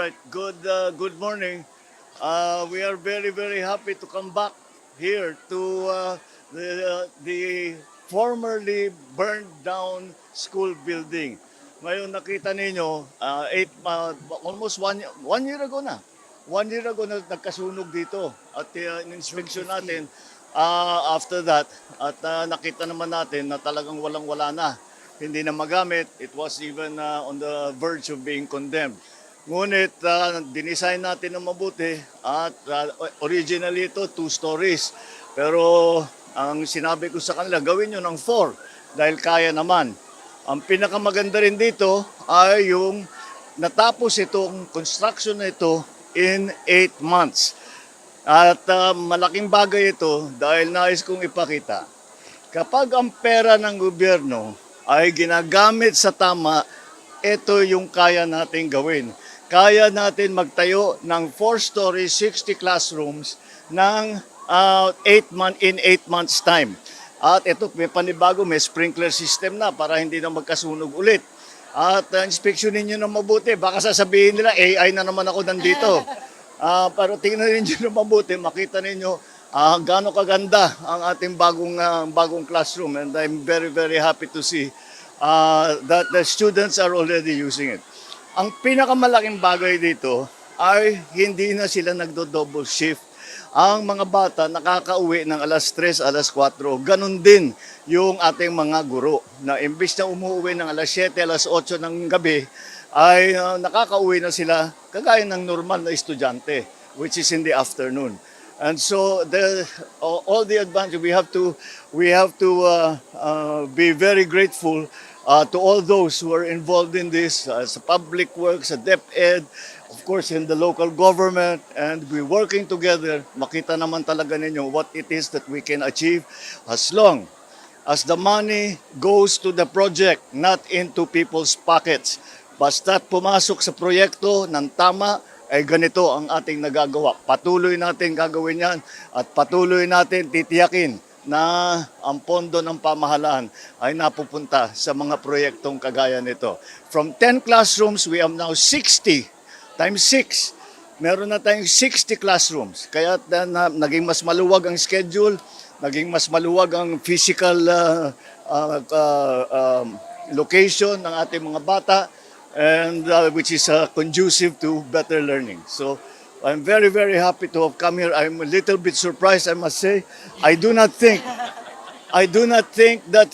right. Good morning. We are very very happy to come back here to the formerly burned down school building. Ngayon nakita ninyo, almost one year ago na. 1 year ago na nagkasunog dito at in-inspection natin after that at nakita naman natin na talagang walang-wala na. Hindi na magamit. It was even on the verge of being condemned. Ngunit dinesign natin ng mabuti at originally ito 2 stories. Pero ang sinabi ko sa kanila, gawin nyo ng 4 dahil kaya naman. Ang pinakamaganda rin dito ay yung natapos itong construction na ito in 8 months. At malaking bagay ito dahil nais kong ipakita. Kapag ang pera ng gobyerno ay ginagamit sa tama, ito yung kaya natin gawin. Kaya natin magtayo ng 4-story, 60 classrooms ng 8 months time. At ito, may panibago, may sprinkler system na para hindi na magkasunog ulit. At inspeksyonin nyo na mabuti. Baka sasabihin nila, AI na naman ako nandito. Pero tingnan ninyo na mabuti, makita ninyo gaano kaganda ang ating bagong classroom. And I'm very, very happy to see that the students are already using it. Ang pinakamalaking bagay dito ay hindi na sila nagdo-double shift. Ang mga bata nakakauwi ng alas 3, alas 4. Ganon din yung ating mga guro na imbis na umuwi ng alas 7, alas 8 ng gabi ay nakakauwi na sila kagaya ng normal na estudyante which is in the afternoon. And so all the advantage we have to be very grateful to all those who are involved in this, sa public works, sa DepEd, of course in the local government, and we're working together. Makita naman talaga ninyo what it is that we can achieve as long as the money goes to the project, not into people's pockets. Basta't pumasok sa proyekto ng tama, ay ganito ang ating nagagawa. Patuloy natin gagawin yan at patuloy natin titiyakin na ang pondo ng pamahalaan ay napupunta sa mga proyektong kagaya nito. From 10 classrooms, we have now 60 times 6. Meron na tayong 60 classrooms. Kaya naging mas maluwag ang schedule, naging mas maluwag ang physical location ng ating mga bata, and which is conducive to better learning. So I'm very, very happy to have come here. I'm a little bit surprised, I must say. I do not think that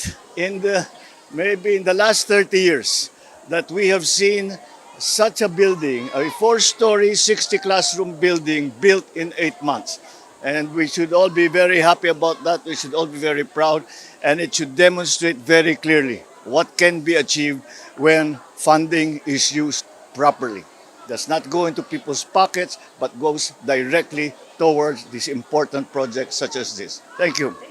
maybe in the last 30 years that we have seen such a building, a 4-story, 60 classroom building built in 8 months. And we should all be very happy about that. We should all be very proud. And it should demonstrate very clearly what can be achieved when funding is used properly. Does not go into people's pockets, but goes directly towards this important project such as this. Thank you.